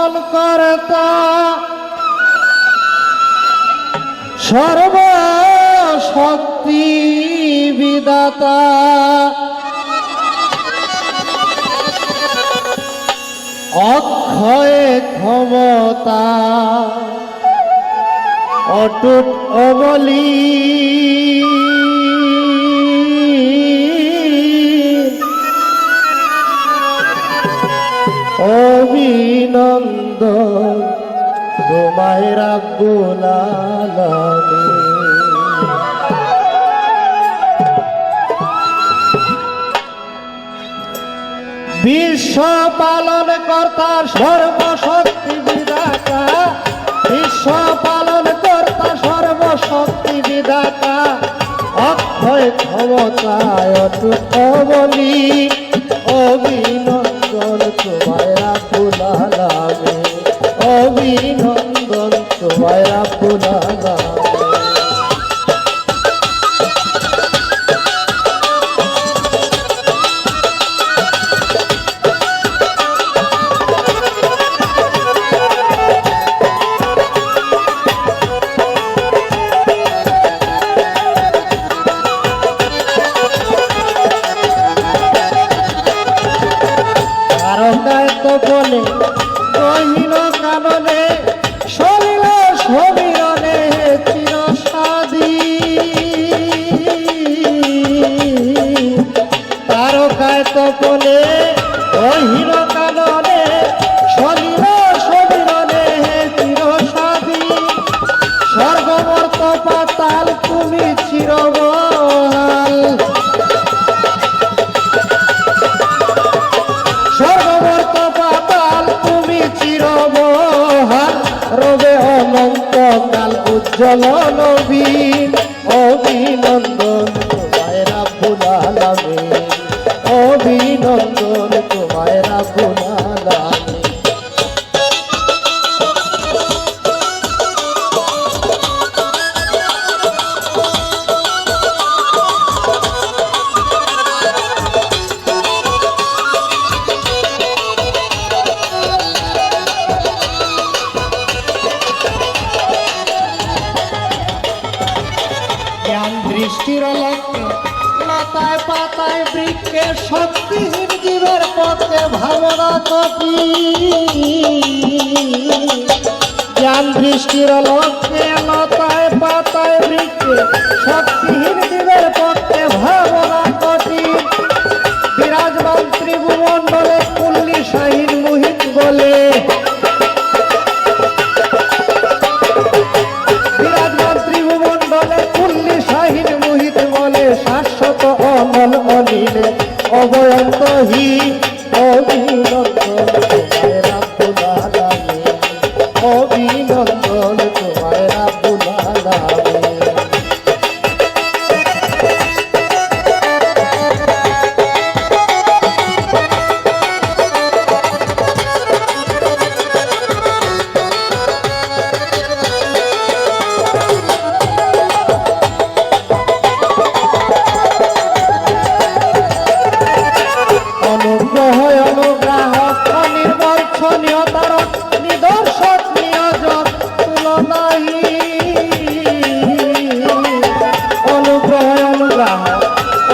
পালন কর্তা সর্বশক্তি বিদাতা অক্ষয় ক্ষমতা অটুট অমলি অভিনন্দন তোমায় রাব্বুল আলামিন। বিশ্ব পালন কর্তা সর্বশক্তি বিধাতা বিশ্ব পালন কর্তা সর্বশক্তি বিধাতা অক্ষয় ক্ষমতায় অটুট অমলি অভিনন্দন তোমায় রাব্বুল আলামিন অভিনন্দন তোমায় রাব্বুল আলামিন। বলে কহিল কাননে সলিল সমীরণে চিরসাদী তারকায় তপনে কহিল কাননে সলিল সমীরণে চিরসাদী স্বর্গমর্ত পাতাল তুমি চিরবহাল রবে অনন্ত কাল উজ্জ্বল নবীন অভিনন্দন তোমায় রাব্বুল আলামিন অভিনন্দন তোমায় রাব্বুল আলামিন। দৃষ্টির লক্ষ্যে লতায় পাতায় বৃক্ষে শক্তিহীন জীবের পক্ষে ভাবনা কপি জ্ঞান দৃষ্টির লক্ষ্যে লতায় পাতায় বৃক্ষে শক্তিহীন জীবের পক্ষে ভাবনা কপি বিরাজমান ত্রিভুমণ্ডলে কুল্লি শাহীন মুহিত বলে শাশ্বত অমল অনিলে অবয়ন্তহীন অভিনন্দন তোমায় রাব্বুল আলামিন অভিনন্দন তোমায় রাব্বুল আলামিন। নিদর্শক নিয়োজক তুলনাহী অনুগ্রহ অনুগ্রাহ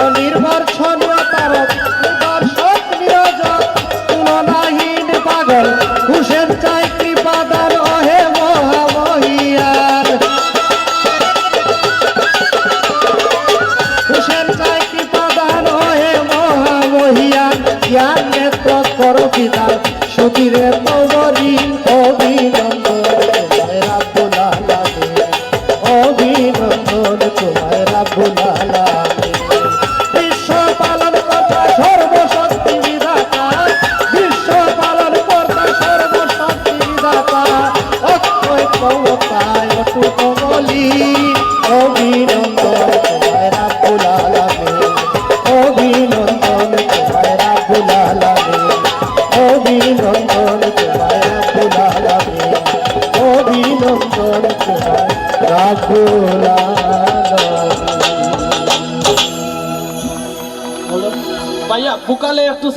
অনির্বাচনীয় তারক নিদর্শক নিয়োজক তুলনাহীন পাগল হুসেন চাই কৃপাদান অহে মহামহিয়ার হুসেন চাই কৃপাদান অহে মহামহিয়ার জ্ঞান নেত্র করো পিতা সতীরে তবরি অভিনন্দন তোমায় রাব্বুল আলামিন অভিনন্দন তোমায় রাব্বুল আলামিন। বিশ্ব পালন কর্তা সর্বশক্তি বিধাতা বিশ্ব পালন কর্তা সর্বশক্তি বিধাতা অক্ষয় ক্ষমতায় অটুট অমলি অভিনন্দন তোমায় রাব্বুল আলামিন অভিনন্দন তোমায় রাব্বুল আলামিন অভিনন্দন তোমায় রাব্বুল আলামিন অভিনন্দন তোমায় রাব্বুল আলামিন। ভাইয়া ভোকালে একটু